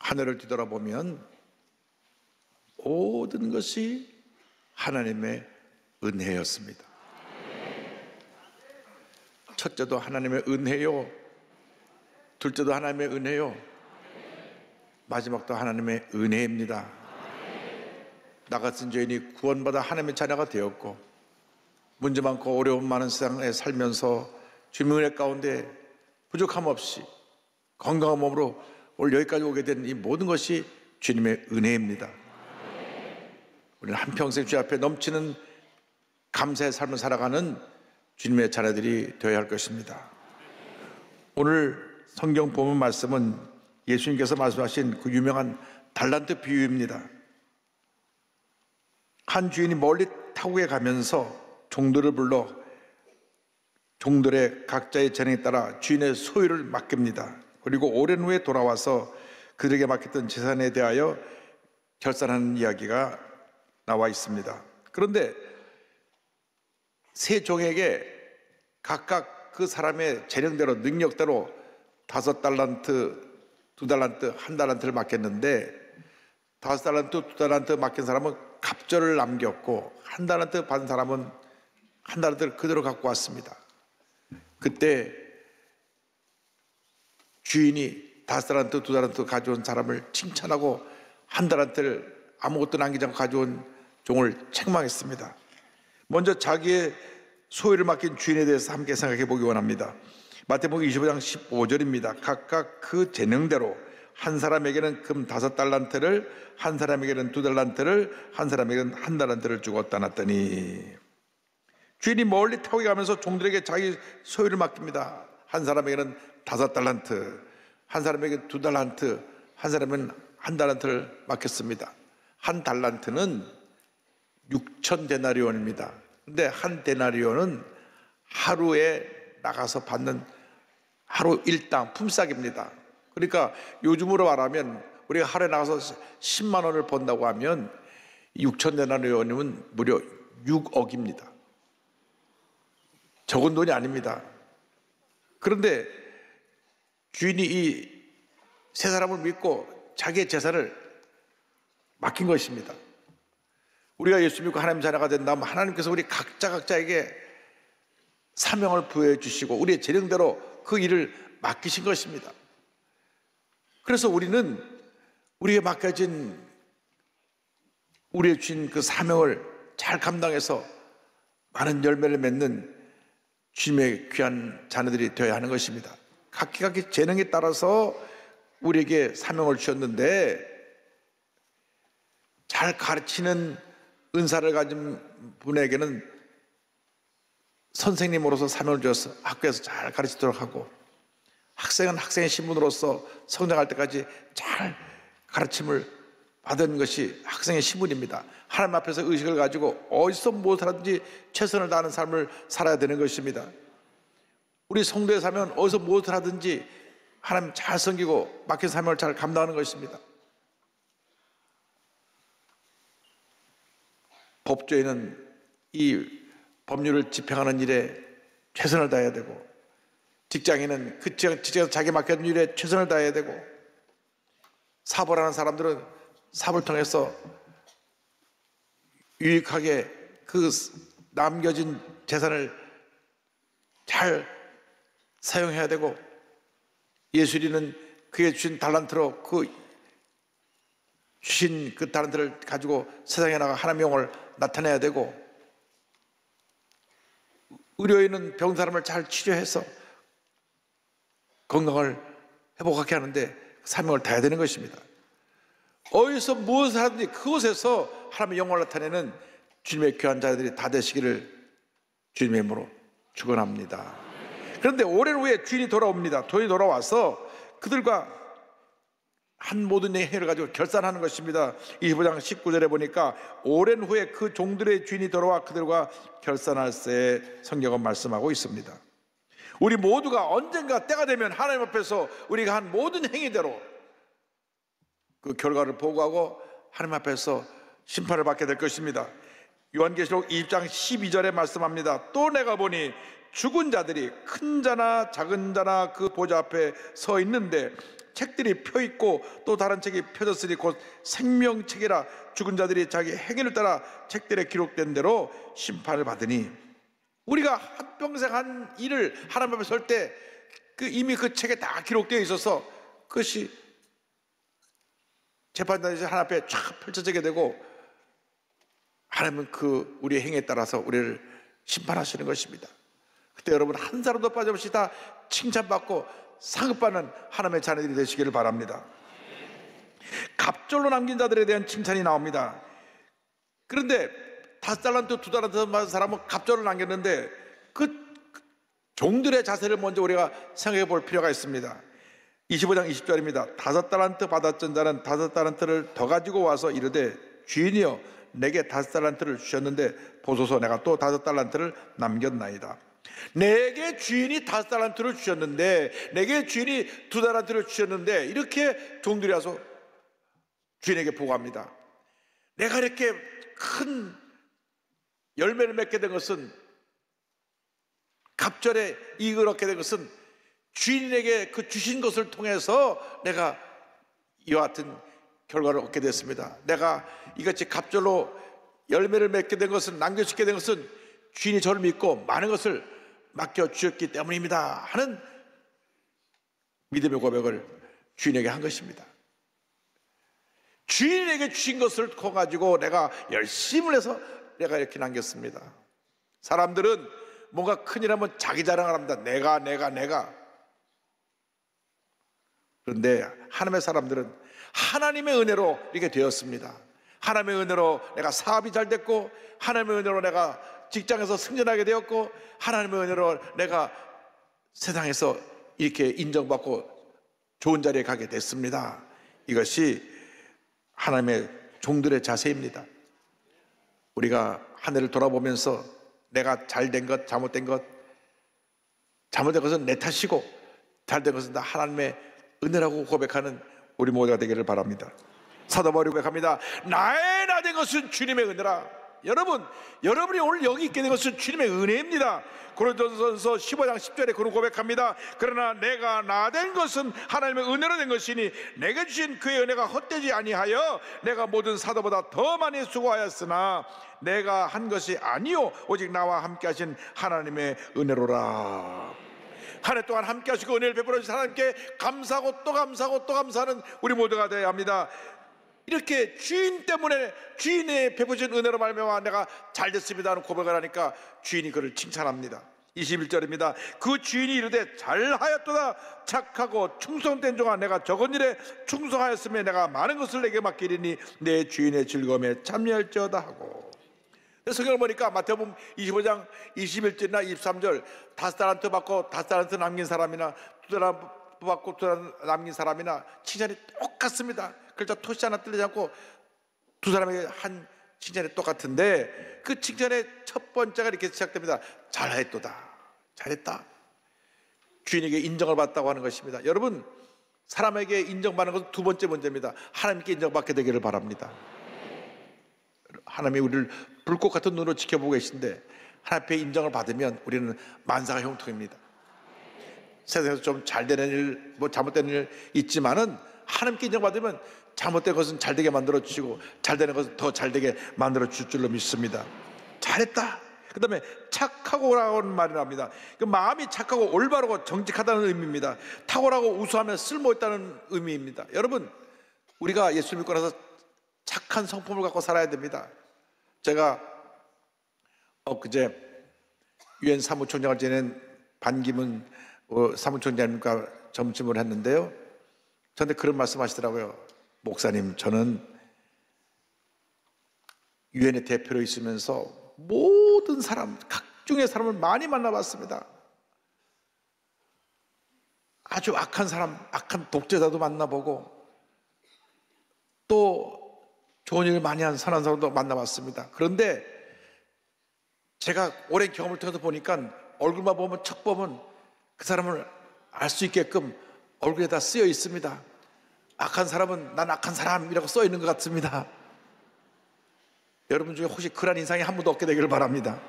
하늘을 뒤돌아보면 모든 것이 하나님의 은혜였습니다. 첫째도 하나님의 은혜요, 둘째도 하나님의 은혜요, 마지막도 하나님의 은혜입니다. 나 같은 죄인이 구원받아 하나님의 자녀가 되었고, 문제 많고 어려움 많은 세상에 살면서 주님의 은혜 가운데 부족함 없이 건강한 몸으로 오늘 여기까지 오게 된 이 모든 것이 주님의 은혜입니다. 우리는 한평생 주 앞에 넘치는 감사의 삶을 살아가는 주님의 자녀들이 되어야 할 것입니다. 오늘 성경 본문 말씀은 예수님께서 말씀하신 그 유명한 달란트 비유입니다. 한 주인이 멀리 타국에 가면서 종들을 불러 종들의 각자의 재능에 따라 주인의 소유를 맡깁니다. 그리고 오랜 후에 돌아와서 그들에게 맡겼던 재산에 대하여 결산하는 이야기가 나와 있습니다. 그런데 세 종에게 각각 그 사람의 재능대로, 능력대로 5달란트, 2달란트, 1달란트를 맡겼는데 5달란트, 2달란트 맡긴 사람은 갑절을 남겼고 1달란트 받은 사람은 1달란트를 그대로 갖고 왔습니다. 그때 주인이 5달란트, 2달란트 가져온 사람을 칭찬하고 1달란트를 아무것도 남기지 않고 가져온 종을 책망했습니다. 먼저 자기의 소유를 맡긴 주인에 대해서 함께 생각해 보기 원합니다. 마태복음 25장 15절입니다. 각각 그 재능대로 한 사람에게는 금 5달란트를, 한 사람에게는 2달란트를, 한 사람에게는 1달란트를 주고 떠났더니, 주인이 멀리 타고 가면서 종들에게 자기 소유를 맡깁니다. 한 사람에게는 5달란트, 한 사람에게는 2달란트, 한 사람은 1달란트를 맡겼습니다. 1달란트는 6,000데나리온입니다. 근데 한 데나리온은 하루에 나가서 받는 하루 일당 품삯입니다. 그러니까 요즘으로 말하면 우리가 하루에 나가서 10만 원을 번다고 하면 6,000데나리온이면 무려 6억입니다. 적은 돈이 아닙니다. 그런데 주인이 이 세 사람을 믿고 자기의 재산을 맡긴 것입니다. 우리가 예수 믿고 하나님 자녀가 된다면 하나님께서 우리 각자에게 사명을 부여해 주시고 우리의 재능대로 그 일을 맡기신 것입니다. 그래서 우리는 우리에게 맡겨진 우리의 주인 그 사명을 잘 감당해서 많은 열매를 맺는 주님의 귀한 자녀들이 되어야 하는 것입니다. 각기 재능에 따라서 우리에게 사명을 주셨는데, 잘 가르치는 은사를 가진 분에게는 선생님으로서 사명을 주어서 학교에서 잘 가르치도록 하고, 학생은 학생의 신분으로서 성장할 때까지 잘 가르침을 받은 것이 학생의 신분입니다. 하나님 앞에서 의식을 가지고 어디서 무엇을 하든지 최선을 다하는 삶을 살아야 되는 것입니다. 우리 성도에 살면 어디서 무엇을 하든지 하나님 잘 섬기고 맡긴 사명을 잘 감당하는 것입니다. 법조인은 이 법률을 집행하는 일에 최선을 다해야 되고, 직장인은 그 직장에서 자기 맡겨진 일에 최선을 다해야 되고, 사업을 하는 사람들은 사업을 통해서 유익하게 그 남겨진 재산을 잘 사용해야 되고, 예술인은 그에 주신 달란트로 그 주신 그 달란트를 가지고 세상에 나가 하나님의 영을 나타내야 되고, 의료인은 병 사람을 잘 치료해서 건강을 회복하게 하는데 사명을 다해야 되는 것입니다. 어디서 무엇을 하든지 그곳에서 하나님의 영광을 나타내는 주님의 귀한 자들이 다 되시기를 주님의 이름으로 축원합니다. 그런데 오랜 후에 주인이 돌아옵니다. 주인이 돌아와서 그들과 한 모든 행위를 가지고 결산하는 것입니다. 25장 19절에 보니까 오랜 후에 그 종들의 주인이 돌아와 그들과 결산할세 성경은 말씀하고 있습니다. 우리 모두가 언젠가 때가 되면 하나님 앞에서 우리가 한 모든 행위대로 그 결과를 보고하고 하나님 앞에서 심판을 받게 될 것입니다. 요한계시록 20장 12절에 말씀합니다. 또 내가 보니 죽은 자들이 큰 자나 작은 자나 그 보좌 앞에 서 있는데 책들이 펴 있고 또 다른 책이 펴졌으니 곧 생명책이라 죽은 자들이 자기 행위를 따라 책들에 기록된 대로 심판을 받으니, 우리가 한평생 한 일을 하나님 앞에 설 때 이미 그 책에 다 기록되어 있어서 그것이 재판장에서 하나님 앞에 쫙 펼쳐지게 되고, 하나님은 그 우리의 행위에 따라서 우리를 심판하시는 것입니다. 그때 여러분 한 사람도 빠짐없이 다 칭찬받고 상급받는 하나님의 자녀들이 되시기를 바랍니다. 갑절로 남긴 자들에 대한 칭찬이 나옵니다. 그런데 5달란트, 2달란트 받은 사람은 갑절로 남겼는데 그 종들의 자세를 먼저 우리가 생각해 볼 필요가 있습니다. 25장 20절입니다. 5달란트 받았던 자는 5달란트를 더 가지고 와서 이르되 주인이여 내게 5달란트를 주셨는데 보소서 내가 또 5달란트를 남겼나이다. 내게 주인이 5달란트를 주셨는데, 내게 주인이 2달란트를 주셨는데, 이렇게 종들이 와서 주인에게 보고합니다. 내가 이렇게 큰 열매를 맺게 된 것은, 갑절에 이익을 얻게 된 것은 주인에게 그 주신 것을 통해서 내가 이와 같은 결과를 얻게 됐습니다. 내가 이같이 갑절로 열매를 맺게 된 것은, 남겨주게 된 것은 주인이 저를 믿고 많은 것을 맡겨주셨기 때문입니다 하는 믿음의 고백을 주인에게 한 것입니다. 주인에게 주신 것을 커가지고 내가 열심을 해서 내가 이렇게 남겼습니다. 사람들은 뭔가 큰일 하면 자기 자랑을 합니다. 내가. 그런데 하나님의 사람들은 하나님의 은혜로 이렇게 되었습니다. 하나님의 은혜로 내가 사업이 잘 됐고, 하나님의 은혜로 내가 직장에서 승진하게 되었고, 하나님의 은혜로 내가 세상에서 이렇게 인정받고 좋은 자리에 가게 됐습니다. 이것이 하나님의 종들의 자세입니다. 우리가 한 해를 돌아보면서 내가 잘된 것, 잘못된 것은 내 탓이고 잘된 것은 다 하나님의 은혜라고 고백하는 우리 모두가 되기를 바랍니다. 사도 바울이 고백합니다. 나의 나된 것은 주님의 은혜라. 여러분이 오늘 여기 있게 된 것은 주님의 은혜입니다. 고린도전서 15장 10절에 그런 고백합니다. 그러나 내가 나된 것은 하나님의 은혜로 된 것이니 내게 주신 그의 은혜가 헛되지 아니하여 내가 모든 사도보다 더 많이 수고하였으나 내가 한 것이 아니요 오직 나와 함께 하신 하나님의 은혜로라. 한 해 동안 함께 하시고 은혜를 베풀어 주신 하나님께 감사하고 또 감사하고 또 감사하는 우리 모두가 되어야 합니다. 이렇게 주인 때문에, 주인의 베푸신 은혜로 말미암아 내가 잘 됐습니다 하는 고백을 하니까 주인이 그를 칭찬합니다. 21절입니다. 그 주인이 이르되 잘하였도다 착하고 충성된 종아, 내가 적은 일에 충성하였으며 내가 많은 것을 내게 맡기리니 내 주인의 즐거움에 참여할지어다 하고. 성경을 보니까 마태복음 25장 21절이나 23절 5달란트 받고 5달란트 남긴 사람이나 2달란트 받고 2달란트 남긴 사람이나 칭찬이 똑같습니다. 글자 토시 하나 틀리지 않고 두 사람에게 한 칭찬이 똑같은데, 그 칭찬의 첫 번째가 이렇게 시작됩니다. 잘했도다, 잘했다. 주인에게 인정을 받았다고 하는 것입니다. 여러분, 사람에게 인정받는 것은 두 번째 문제입니다. 하나님께 인정받게 되기를 바랍니다. 하나님이 우리를 불꽃 같은 눈으로 지켜보고 계신데 하나님 앞에 인정을 받으면 우리는 만사가 형통입니다. 세상에서 좀 잘되는 일, 뭐 잘못된 일 있지만은 하나님께 인정받으면 잘못된 것은 잘되게 만들어 주시고 잘되는 것은 더 잘되게 만들어 주실 줄로 믿습니다. 잘했다. 그 다음에 착하고라고 하는 말이 나옵니다. 그 마음이 착하고 올바르고 정직하다는 의미입니다. 탁월하고 우수하며 쓸모있다는 의미입니다. 여러분, 우리가 예수 믿고 나서 착한 성품을 갖고 살아야 됩니다. 제가 엊그제 유엔 사무총장을 지낸 반기문 사무총장님과 점심을 했는데요, 저한테 그런 말씀 하시더라고요. 목사님, 저는 유엔의 대표로 있으면서 모든 사람, 각종의 사람을 많이 만나봤습니다. 아주 악한 사람, 악한 독재자도 만나보고 또 좋은 일을 많이 한 선한 사람도 만나봤습니다. 그런데 제가 오랜 경험을 통해서 보니까 얼굴만 보면, 척 보면 그 사람을 알 수 있게끔 얼굴에 다 쓰여 있습니다. 악한 사람은 난 악한 사람이라고 써 있는 것 같습니다. 여러분 중에 혹시 그런 인상이 한 번도 없게 되기를 바랍니다.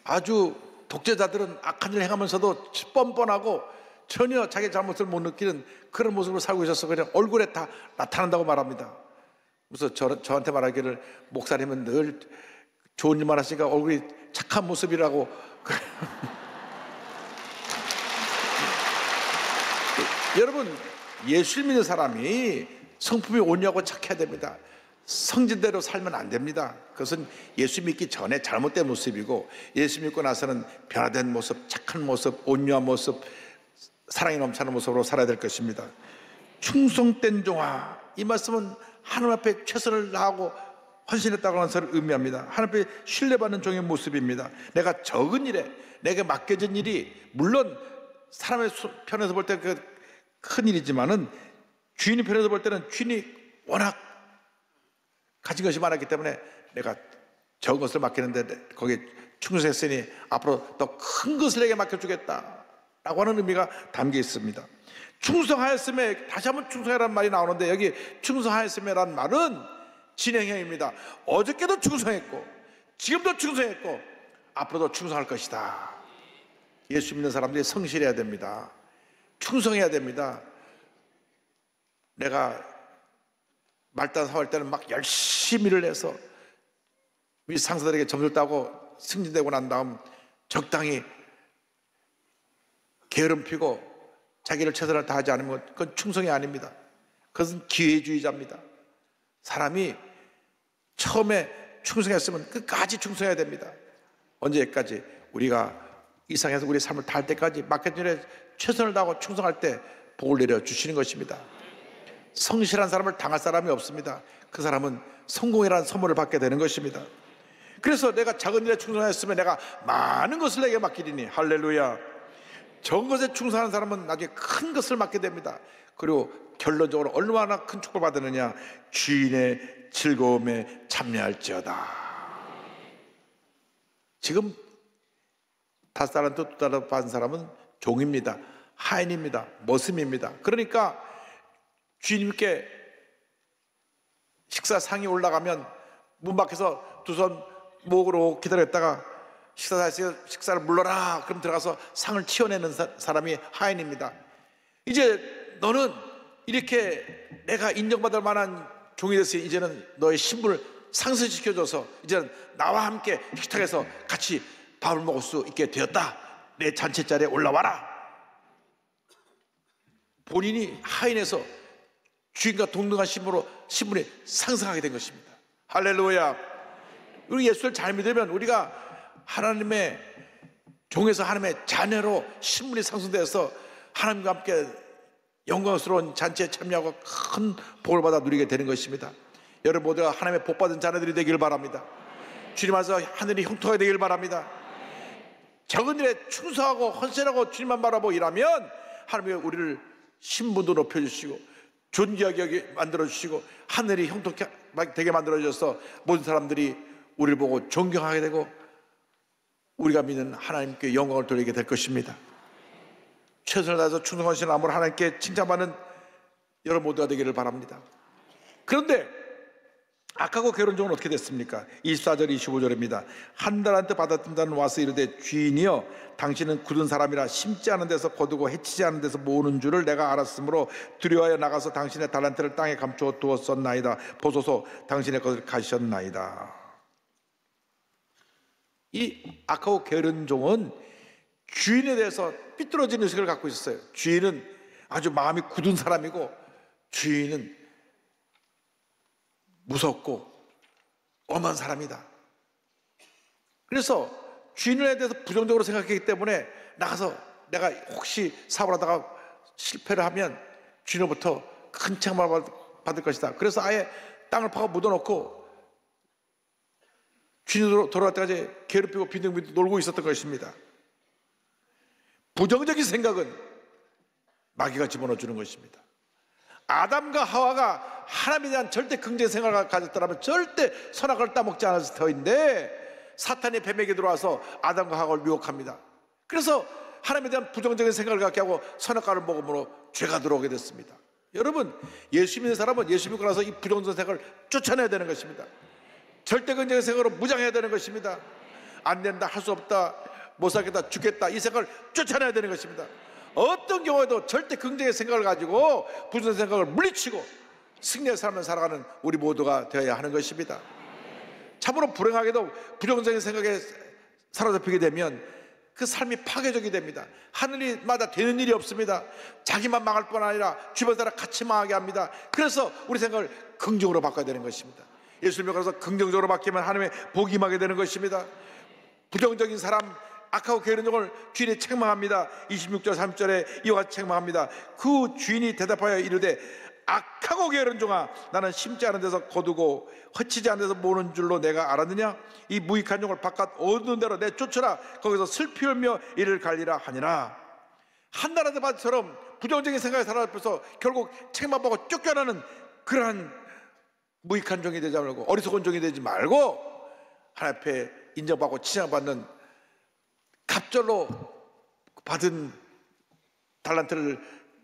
아주 독재자들은 악한 일을 행하면서도 뻔뻔하고 전혀 자기 잘못을 못 느끼는 그런 모습으로 살고 있어서 그냥 얼굴에 다 나타난다고 말합니다. 그래서 저한테 말하기를, 목사님은 늘 좋은 일만 하시니까 얼굴이 착한 모습이라고. 여러분, 예수 믿는 사람이 성품이 온유하고 착해야 됩니다. 성진대로 살면 안 됩니다. 그것은 예수 믿기 전에 잘못된 모습이고, 예수 믿고 나서는 변화된 모습, 착한 모습, 온유한 모습, 사랑이 넘치는 모습으로 살아야 될 것입니다. 충성된 종아, 이 말씀은 하나님 앞에 최선을 다하고 헌신했다고 하는 것을 의미합니다. 하나님 앞에 신뢰받는 종의 모습입니다. 내가 적은 일에 내게 맡겨진 일이 물론 사람의 편에서 볼 때 큰 일이지만은 주인의 편에서 볼 때는 주인이 워낙 가진 것이 많았기 때문에 내가 적은 것을 맡기는데 거기에 충성했으니 앞으로 더 큰 것을 내게 맡겨주겠다 라고 하는 의미가 담겨 있습니다. 충성하였음에, 다시 한번 충성하라는 말이 나오는데, 여기 충성하였음에라는 말은 진행형입니다. 어저께도 충성했고 지금도 충성했고 앞으로도 충성할 것이다. 예수 믿는 사람들이 성실해야 됩니다. 충성해야 됩니다. 내가 말단 사할 때는 막 열심히 일을 해서 위 상사들에게 점수를 따고 승진되고 난 다음 적당히 게으름 피고 자기를 최선을 다하지 않으면 그건 충성이 아닙니다. 그것은 기회주의자입니다. 사람이 처음에 충성했으면 끝까지 충성해야 됩니다. 언제까지? 우리가 이 세상에서 우리 삶을 다할 때까지 맡겨진 일에 최선을 다하고 충성할 때 복을 내려주시는 것입니다. 성실한 사람을 당할 사람이 없습니다. 그 사람은 성공이라는 선물을 받게 되는 것입니다. 그래서 내가 작은 일에 충성하였으면 내가 많은 것을 내게 맡기리니, 할렐루야. 적은 것에 충성하는 사람은 나중에 큰 것을 맡게 됩니다. 그리고 결론적으로 얼마나 큰 축복을 받느냐, 주인의 즐거움에 참여할지어다. 지금 5달란트 2달란트 받은 사람은 종입니다. 하인입니다. 머슴입니다. 그러니까 주인님께 식사상이 올라가면 문 밖에서 두 손 목으로 기다렸다가 식사를 물러라, 그럼 들어가서 상을 치워내는 사람이 하인입니다. 이제 너는 이렇게 내가 인정받을 만한 종이 됐으니 이제는 너의 신분을 상승시켜줘서 이제는 나와 함께 식탁에서 같이 밥을 먹을 수 있게 되었다. 내 잔치 자리에 올라와라. 본인이 하인에서 주인과 동등한 신분이 상승하게 된 것입니다. 할렐루야. 우리 예수를 잘 믿으면 우리가 하나님의 종에서 하나님의 자녀로 신분이 상승되어서 하나님과 함께 영광스러운 잔치에 참여하고 큰 복을 받아 누리게 되는 것입니다. 여러분 모두가 하나님의 복받은 자녀들이 되길 바랍니다. 주님 안에서 하늘이 형통하게 되길 바랍니다. 적은 일에 충성하고 헌신하고 주님만 바라보고 일하면 하나님이 우리를 신분도 높여주시고 존귀하게 만들어주시고 하늘이 형통하게 되게 만들어줘서 모든 사람들이 우리를 보고 존경하게 되고 우리가 믿는 하나님께 영광을 돌리게 될 것입니다. 최선을 다해서 충성하시는 아무를 하나님께 칭찬받는 여러분 모두가 되기를 바랍니다. 그런데 악하고 게으른 종은 어떻게 됐습니까? 24절 25절입니다. 한 달란트 받았던 자는 와서 이르되, 주인이여 당신은 굳은 사람이라 심지 않은 데서 거두고 해치지 않은 데서 모으는 줄을 내가 알았으므로 두려워하여 나가서 당신의 달란트를 땅에 감추어 두었었나이다. 보소서 당신의 것을 가셨나이다. 이 악하고 게으른 종은 주인에 대해서 삐뚤어진 의식을 갖고 있었어요. 주인은 아주 마음이 굳은 사람이고 주인은 무섭고 엄한 사람이다. 그래서 주인에 대해서 부정적으로 생각했기 때문에 나가서 내가 혹시 사업을 하다가 실패를 하면 주인으로부터 큰 책망을 받을 것이다. 그래서 아예 땅을 파고 묻어놓고 주인으로 돌아갈 때까지 괴롭히고 빈둥빈둥 놀고 있었던 것입니다. 부정적인 생각은 마귀가 집어넣어주는 것입니다. 아담과 하와가 하나님에 대한 절대 긍정의 생각을 가졌더라면 절대 선악과를 따먹지 않았을 터인데 사탄이 뱀에게 들어와서 아담과 하와를 유혹합니다. 그래서 하나님에 대한 부정적인 생각을 갖게 하고 선악과를 먹음으로 죄가 들어오게 됐습니다. 여러분, 예수 믿는 사람은 예수 믿고 나서 이 부정적인 생각을 쫓아내야 되는 것입니다. 절대 긍정의 생각으로 무장해야 되는 것입니다. 안 된다, 할 수 없다, 못 살겠다, 죽겠다, 이 생각을 쫓아내야 되는 것입니다. 어떤 경우에도 절대 긍정의 생각을 가지고 부정의 생각을 물리치고 승리의 삶을 살아가는 우리 모두가 되어야 하는 것입니다. 참으로 불행하게도 부정적인 생각에 사로잡히게 되면 그 삶이 파괴적이 됩니다. 하늘이마다 되는 일이 없습니다. 자기만 망할 뿐 아니라 주변 사람 같이 망하게 합니다. 그래서 우리 생각을 긍정으로 바꿔야 되는 것입니다. 예수님을 걸어서 긍정적으로 바뀌면 하나님의 복이 임하게 되는 것입니다. 부정적인 사람, 악하고 게으른 종을 주인이 책망합니다. 26절 3절에 이와 같이 책망합니다. 그 주인이 대답하여 이르되 악하고 게으른 종아, 나는 심지 않은 데서 거두고 허치지 않은 데서 모는 줄로 내가 알았느냐? 이 무익한 종을 바깥 어두운 데로 내쫓으라. 거기서 슬피 울며 이를 갈리라 하니라. 한나라드 바처럼 부정적인 생각에 사로잡혀서 결국 책망받고 쫓겨나는 그러한 무익한 종이 되지 말고, 어리석은 종이 되지 말고 하나님 앞에 인정받고 칭찬받는 갑절로 받은 달란트를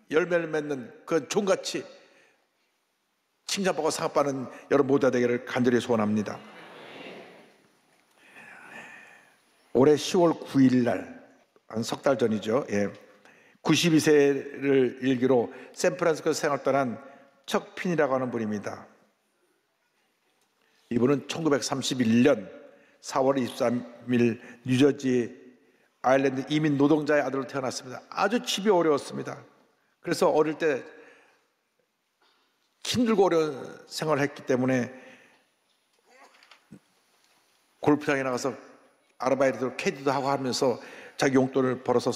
열매를 맺는 그 종같이 칭찬받고 상업받는 여러분 모두가 되기를 간절히 소원합니다. 올해 10월 9일 날, 한 석 달 전이죠. 92세를 일기로 샌프란시스코 생활 떠난 척 핀이라고 하는 분입니다. 이분은 1931년 4월 23일 뉴저지 아일랜드 이민 노동자의 아들로 태어났습니다. 아주 집이 어려웠습니다. 그래서 어릴 때 힘들고 어려운 생활을 했기 때문에 골프장에 나가서 아르바이트로 캐디도 하고 하면서 자기 용돈을 벌어서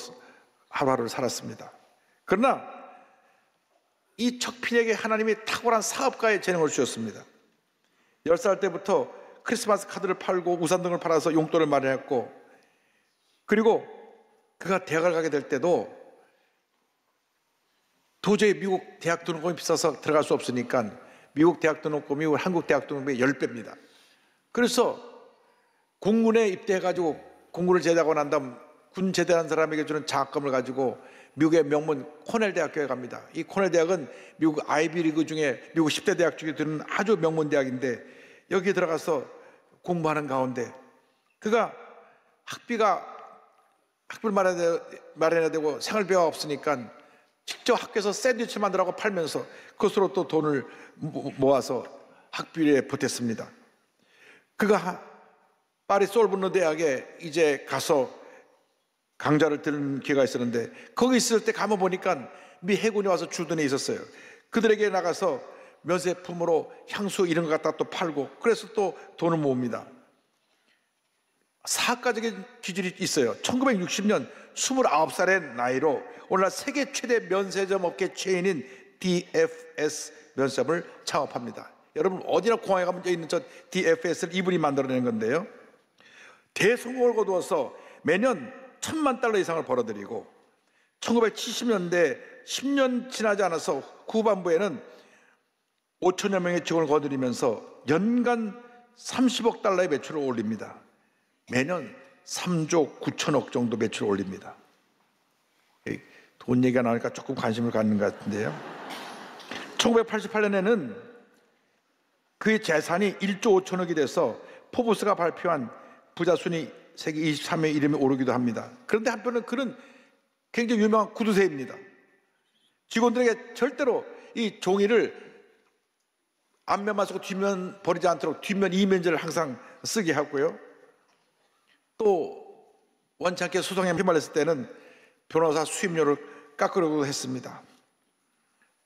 하루하루를 살았습니다. 그러나 이 척필에게 하나님이 탁월한 사업가의 재능을 주셨습니다. 10살 때부터 크리스마스 카드를 팔고 우산 등을 팔아서 용돈을 마련했고, 그리고 그가 대학을 가게 될 때도 도저히 미국 대학 등록금이 비싸서 들어갈 수 없으니까 미국 대학 등록금이 한국 대학 등록금의 10배입니다. 그래서 공군에 입대해가지고 공군을 제대하고 난 다음 군 제대한 사람에게 주는 장학금을 가지고 미국의 명문 코넬 대학교에 갑니다. 이 코넬 대학은 미국 아이비리그 중에 미국 10대 대학 중에 드는 아주 명문 대학인데, 여기에 들어가서 공부하는 가운데 그가 학비를 마련해야 되고 생활비가 없으니까 직접 학교에서 샌드위치 만들라고 팔면서 그것으로 또 돈을 모아서 학비에 보탰습니다. 그가 파리 솔보르 대학에 이제 가서 강좌를 들은 기회가 있었는데, 거기 있을 때 가면 보니까 미 해군이 와서 주둔해 있었어요. 그들에게 나가서 면세품으로 향수 이런 거 갖다 또 팔고, 그래서 또 돈을 모읍니다. 사학가적인 기질이 있어요. 1960년 29살의 나이로 오늘날 세계 최대 면세점 업계 체인인 DFS 면세점을 창업합니다. 여러분 어디나 공항에 가면 있는 저 DFS를 이분이 만들어낸 건데요, 대성공을 거두어서 매년 $10,000,000 이상을 벌어들이고 1970년대 10년 지나지 않아서 후반부에는 5천여 명의 직원을 거두면서 연간 $30억 매출을 올립니다. 매년 3조 9천억 정도 매출을 올립니다. 돈 얘기가 나오니까 조금 관심을 갖는 것 같은데요, 1988년에는 그의 재산이 1조 5천억이 돼서 포브스가 발표한 부자 순위 세계 23위 이름에 오르기도 합니다. 그런데 한편은 그는 굉장히 유명한 구두쇠입니다. 직원들에게 절대로 이 종이를 앞면만 쓰고 뒷면 버리지 않도록 뒷면 이면지를 항상 쓰게 하고요, 또 원치 않게 소송에 휘말렸을 때는 변호사 수임료를 깎으려고 했습니다.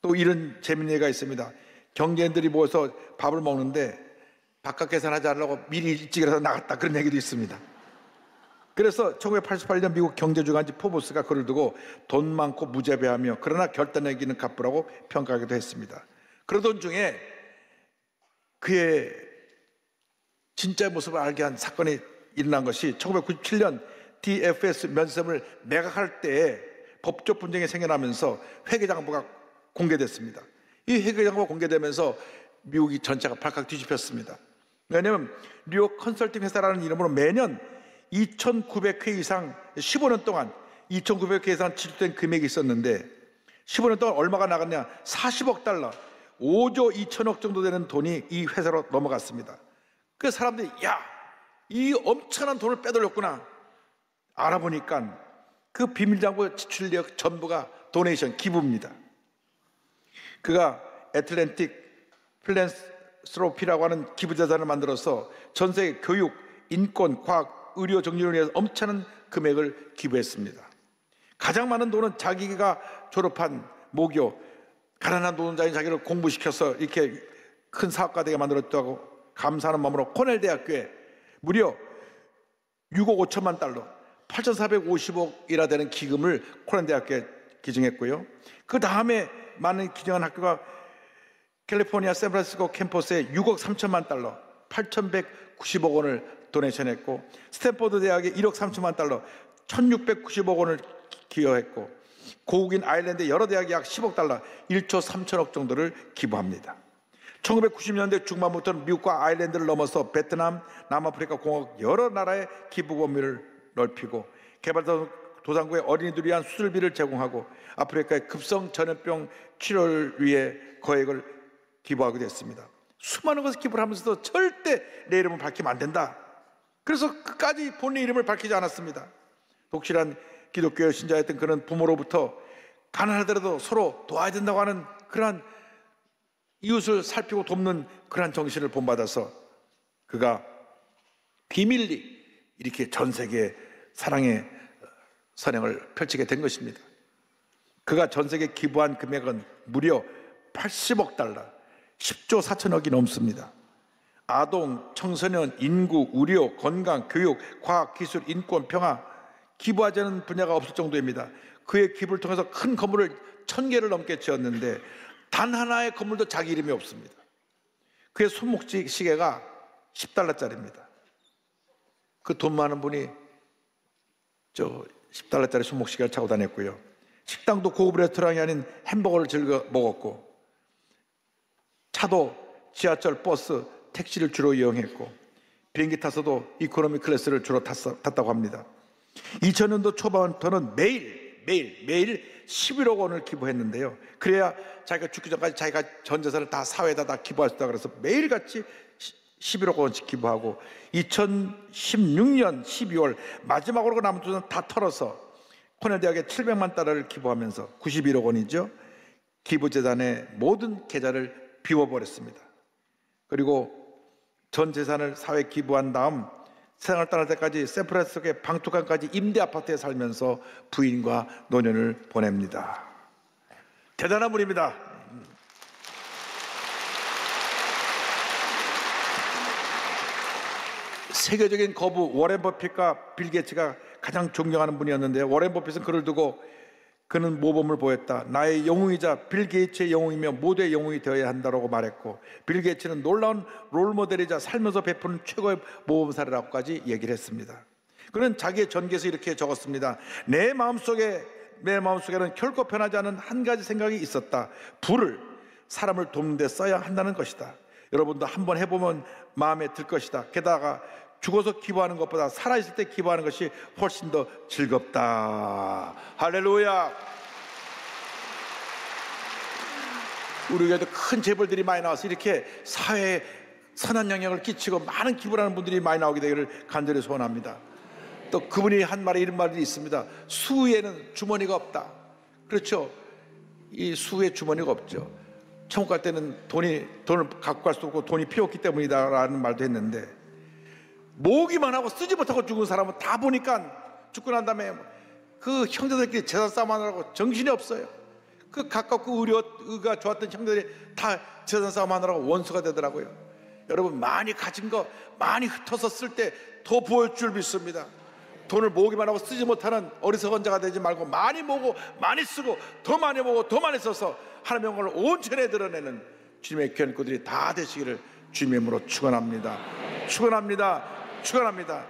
또 이런 재미있는 얘기가 있습니다. 경제인들이 모여서 밥을 먹는데 바깥 계산하지 않으려고 미리 일찍 일어나서 나갔다, 그런 얘기도 있습니다. 그래서 1988년 미국 경제주간지 포브스가 그를 두고 돈 많고 무자비하며 그러나 결단력 있는 갑부라고 평가하기도 했습니다. 그러던 중에 그의 진짜 모습을 알게 한 사건이 일어난 것이 1997년 DFS 면세점을 매각할 때에 법적 분쟁이 생겨나면서 회계장부가 공개됐습니다. 이 회계장부가 공개되면서 미국이 전체가 발칵 뒤집혔습니다. 왜냐하면 뉴욕 컨설팅 회사라는 이름으로 매년 2,900회 이상 15년 동안 2,900회 이상 지출된 금액이 있었는데 15년 동안 얼마가 나갔냐? $40억, 5조 2천억 정도 되는 돈이 이 회사로 넘어갔습니다. 그래서 사람들이 야, 이 엄청난 돈을 빼돌렸구나, 알아보니까 그 비밀장부 지출력 전부가 도네이션, 기부입니다. 그가 애틀랜틱 필란스로피라고 하는 기부재단을 만들어서 전 세계 교육, 인권, 과학, 의료 정리를 위해서 엄청난 금액을 기부했습니다. 가장 많은 돈은 자기가 졸업한 모교, 가난한 노동자인 자기를 공부시켜서 이렇게 큰 사업가 되게 만들었다고 감사하는 마음으로 코넬 대학교에 무려 6억 5천만 달러, 8,450억이나 되는 기금을 코넬 대학교에 기증했고요. 그 다음에 많은 기증한 학교가 캘리포니아 샌프란시스코 캠퍼스에 6억 3천만 달러, 8,190억 원을 도네이션했고, 스탠포드 대학에 1억 3천만 달러, 1,690억 원을 기여했고, 고국인 아일랜드 여러 대학이 약 10억 달러, 1조 3천억 정도를 기부합니다. 1990년대 중반부터는 미국과 아일랜드를 넘어서 베트남, 남아프리카 공화국 여러 나라의 기부 범위를 넓히고, 개발도상국의 어린이들을 위한 수술비를 제공하고, 아프리카의 급성 전염병 치료를 위해 거액을 기부하게 됐습니다. 수많은 것을 기부를 하면서도 절대 내 이름을 밝히면 안 된다. 그래서 끝까지 본인의 이름을 밝히지 않았습니다. 독실한 기독교 신자였던 그는 부모로부터 가난하더라도 서로 도와야 된다고 하는 그러한 이웃을 살피고 돕는 그러한 정신을 본받아서 그가 비밀리 이렇게 전 세계에 사랑의 선행을 펼치게 된 것입니다. 그가 전 세계에 기부한 금액은 무려 80억 달러, 10조 4천억이 넘습니다. 아동, 청소년, 인구, 의료, 건강, 교육, 과학, 기술, 인권, 평화, 기부하지 않은 분야가 없을 정도입니다. 그의 기부를 통해서 큰 건물을 1,000개를 넘게 지었는데 단 하나의 건물도 자기 이름이 없습니다. 그의 손목시계가 10달러짜리입니다. 그 돈 많은 분이 10달러짜리 손목시계를 차고 다녔고요. 식당도 고급 레스토랑이 아닌 햄버거를 즐겨 먹었고, 차도 지하철, 버스, 택시를 주로 이용했고, 비행기 타서도 이코노미 클래스를 주로 탔다고 합니다. 2000년도 초반부터는 매일 11억 원을 기부했는데요. 그래야 자기가 죽기 전까지 자기가 전 재산을 다 사회에다 다 기부할 수 있다 그래서 매일같이 11억 원씩 기부하고, 2016년 12월 마지막으로 남은 돈은 다 털어서 코넬 대학에 700만 달러를 기부하면서 91억 원이죠. 기부재단의 모든 계좌를 비워버렸습니다. 그리고 전 재산을 사회에 기부한 다음 세상을 떠날 때까지 샌프란시스코의 방투칸까지 임대 아파트에 살면서 부인과 노년을 보냅니다. 대단한 분입니다. 세계적인 거부 워렌 버핏과 빌 게이츠가 가장 존경하는 분이었는데, 워렌 버핏은 그를 두고 그는 모범을 보였다. 나의 영웅이자 빌 게이츠의 영웅이며 모두의 영웅이 되어야 한다고 말했고, 빌 게이츠는 놀라운 롤모델이자 살면서 베푸는 최고의 모범 사례라고까지 얘기를 했습니다. 그는 자기의 전기에서 이렇게 적었습니다. 내 마음속에는 결코 변하지 않은 한 가지 생각이 있었다. 부를 사람을 돕는 데 써야 한다는 것이다. 여러분도 한번 해보면 마음에 들 것이다. 게다가 죽어서 기부하는 것보다 살아있을 때 기부하는 것이 훨씬 더 즐겁다. 할렐루야. 우리 교회도 큰 재벌들이 많이 나와서 이렇게 사회에 선한 영향을 끼치고 많은 기부를 하는 분들이 많이 나오게 되기를 간절히 소원합니다. 또 그분이 한 말에 이런 말이 있습니다. 수에는 주머니가 없다. 그렇죠. 이 수에 주머니가 없죠. 천국 갈 때는 돈을 갖고 갈 수 없고 돈이 필요 없기 때문이다라는 말도 했는데, 모으기만 하고 쓰지 못하고 죽은 사람은 다 보니까 죽고 난 다음에 그 형제들끼리 재산 싸움하느라고 정신이 없어요. 그 가깝고 의가 좋았던 형제들이 다 재산 싸움하느라고 원수가 되더라고요. 여러분, 많이 가진 거 많이 흩어서 쓸 때 더 부을 줄 믿습니다. 돈을 모으기만 하고 쓰지 못하는 어리석은 자가 되지 말고 많이 모으고 많이 쓰고 더 많이 모으고 더 많이 써서 하나님의 영광을 온전히 드러내는 주님의 귀한 것들이 다 되시기를 주님의 이름으로 축원합니다. 축원합니다. 축원합니다.